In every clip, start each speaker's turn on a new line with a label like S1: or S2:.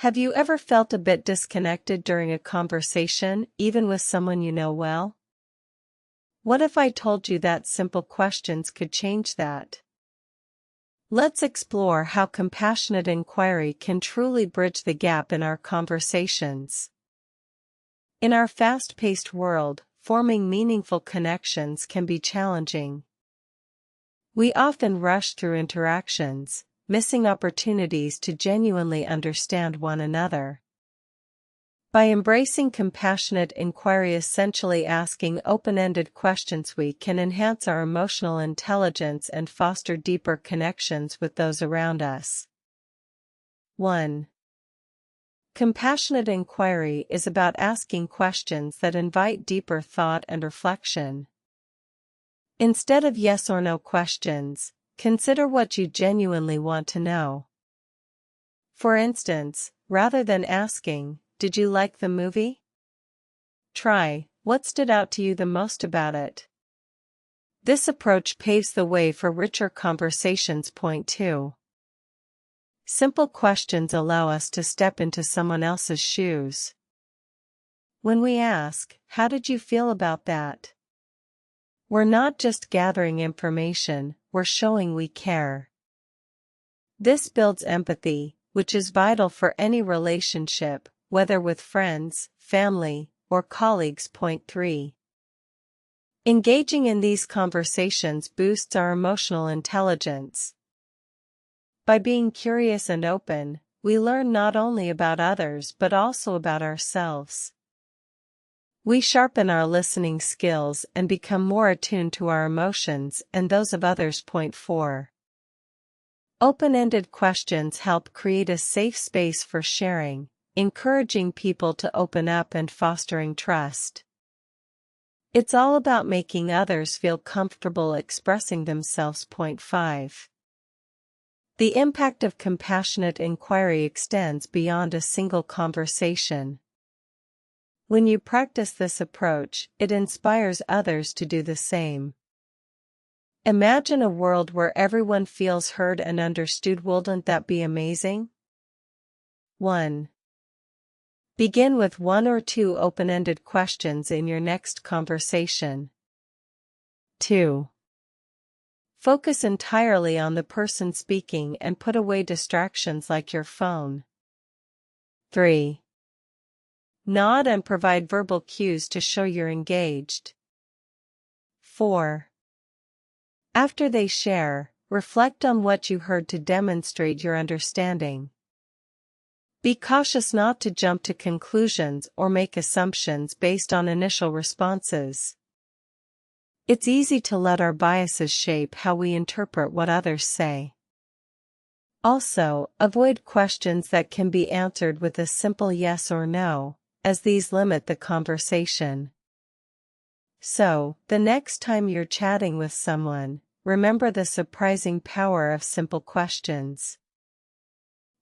S1: Have you ever felt a bit disconnected during a conversation, even with someone you know well? What if I told you that simple questions could change that? Let's explore how compassionate inquiry can truly bridge the gap in our conversations. In our fast-paced world, forming meaningful connections can be challenging. We often rush through interactions, missing opportunities to genuinely understand one another. By embracing compassionate inquiry, essentially asking open-ended questions, we can enhance our emotional intelligence and foster deeper connections with those around us. 1. Compassionate inquiry is about asking questions that invite deeper thought and reflection. Instead of yes or no questions, consider what you genuinely want to know. For instance, rather than asking, "Did you like the movie?" try, "What stood out to you the most about it?" This approach paves the way for richer conversations. Point 2. Simple questions allow us to step into someone else's shoes. When we ask, "How did you feel about that?" we're not just gathering information, we're showing we care. This builds empathy, which is vital for any relationship, whether with friends, family, or colleagues. Point 3. Engaging in these conversations boosts our emotional intelligence. By being curious and open, we learn not only about others but also about ourselves. We sharpen our listening skills and become more attuned to our emotions and those of others. Point 4. Open-ended questions help create a safe space for sharing, encouraging people to open up and fostering trust. It's all about making others feel comfortable expressing themselves. Point 5. The impact of compassionate inquiry extends beyond a single conversation. When you practice this approach, it inspires others to do the same. Imagine a world where everyone feels heard and understood. Wouldn't that be amazing? 1. Begin with 1 or 2 open-ended questions in your next conversation. 2. Focus entirely on the person speaking and put away distractions like your phone. 3. Nod and provide verbal cues to show you're engaged. 4. After they share, reflect on what you heard to demonstrate your understanding. Be cautious not to jump to conclusions or make assumptions based on initial responses. It's easy to let our biases shape how we interpret what others say. Also, avoid questions that can be answered with a simple yes or no, as these limit the conversation. So, the next time you're chatting with someone, remember the surprising power of simple questions.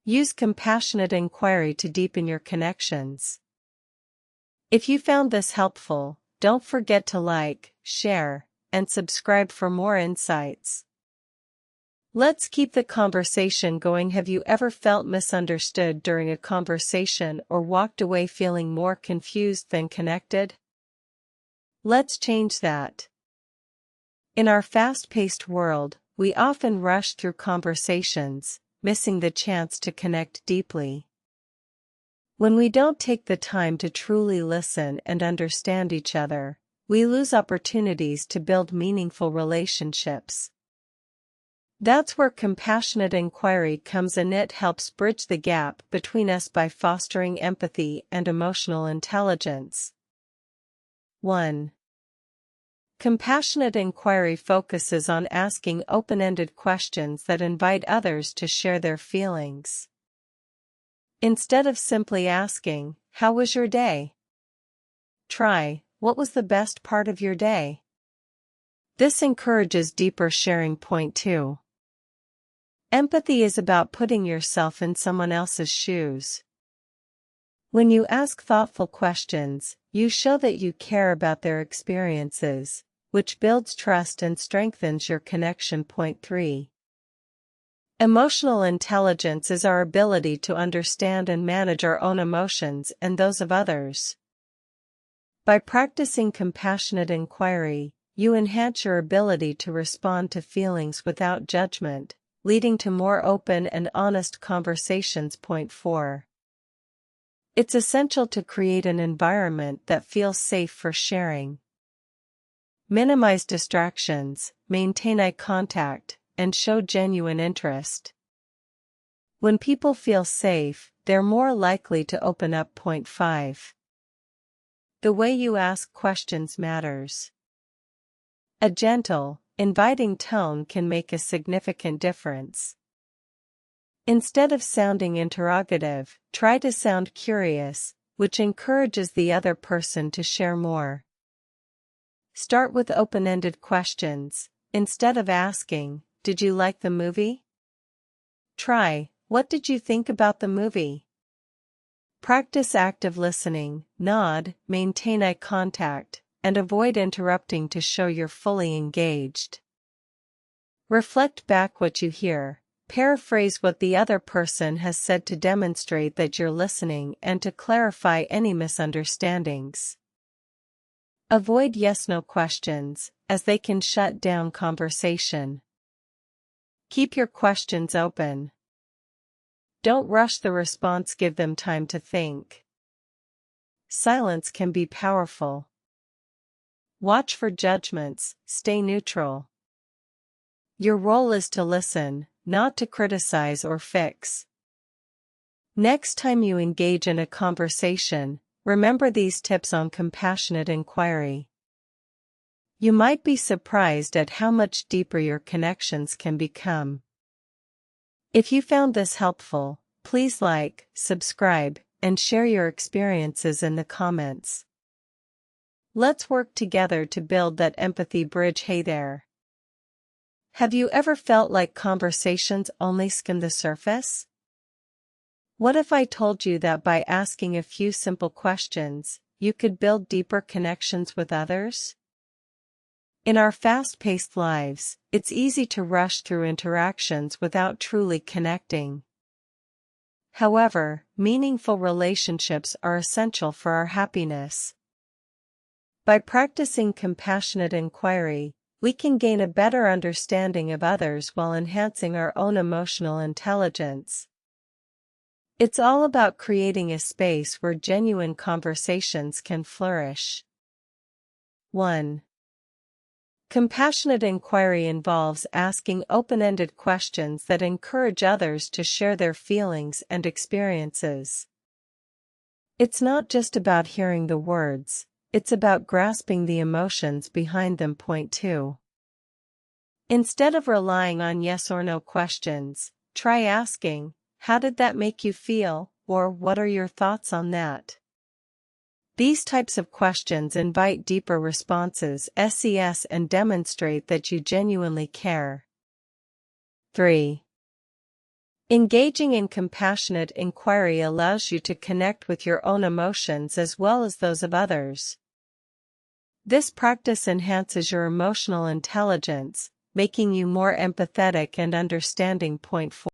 S1: Use compassionate inquiry to deepen your connections. If you found this helpful, don't forget to like, share, and subscribe for more insights. Let's keep the conversation going. Have you ever felt misunderstood during a conversation or walked away feeling more confused than connected? Let's change that. In our fast-paced world, we often rush through conversations, missing the chance to connect deeply. When we don't take the time to truly listen and understand each other, we lose opportunities to build meaningful relationships. That's where compassionate inquiry comes in. It helps bridge the gap between us by fostering empathy and emotional intelligence. 1. Compassionate inquiry focuses on asking open-ended questions that invite others to share their feelings. Instead of simply asking, "How was your day?" try, "What was the best part of your day?" This encourages deeper sharing. Point 2. Empathy is about putting yourself in someone else's shoes. When you ask thoughtful questions, you show that you care about their experiences, which builds trust and strengthens your connection. Point 3. Emotional intelligence is our ability to understand and manage our own emotions and those of others. By practicing compassionate inquiry, you enhance your ability to respond to feelings without judgment, leading to more open and honest conversations. Point 4. It's essential to create an environment that feels safe for sharing. Minimize distractions, maintain eye contact, and show genuine interest. When people feel safe, they're more likely to open up. Point 5. The way you ask questions matters. A gentle, inviting tone can make a significant difference. Instead of sounding interrogative, try to sound curious, which encourages the other person to share more. Start with open-ended questions. Instead of asking, "Did you like the movie?" Try, "What did you think about the movie?" Practice active listening, nod, maintain eye contact, and avoid interrupting to show you're fully engaged. Reflect back what you hear. Paraphrase what the other person has said to demonstrate that you're listening and to clarify any misunderstandings. Avoid yes-no questions, as they can shut down conversation. Keep your questions open. Don't rush the response, give them time to think. Silence can be powerful. Watch for judgments, stay neutral. Your role is to listen, not to criticize or fix. Next time you engage in a conversation, remember these tips on compassionate inquiry. You might be surprised at how much deeper your connections can become. If you found this helpful, please like, subscribe, and share your experiences in the comments. Let's work together to build that empathy bridge. Hey there! Have you ever felt like conversations only skim the surface? What if I told you that by asking a few simple questions, you could build deeper connections with others? In our fast-paced lives, it's easy to rush through interactions without truly connecting. However, meaningful relationships are essential for our happiness. By practicing compassionate inquiry, we can gain a better understanding of others while enhancing our own emotional intelligence. It's all about creating a space where genuine conversations can flourish. 1. Compassionate inquiry involves asking open-ended questions that encourage others to share their feelings and experiences. It's not just about hearing the words, it's about grasping the emotions behind them. Point 2. Instead of relying on yes or no questions, try asking, "How did that make you feel?" or "What are your thoughts on that?" These types of questions invite deeper responses and demonstrate that you genuinely care. 3. Engaging in compassionate inquiry allows you to connect with your own emotions as well as those of others. This practice enhances your emotional intelligence, making you more empathetic and understanding. Point 4.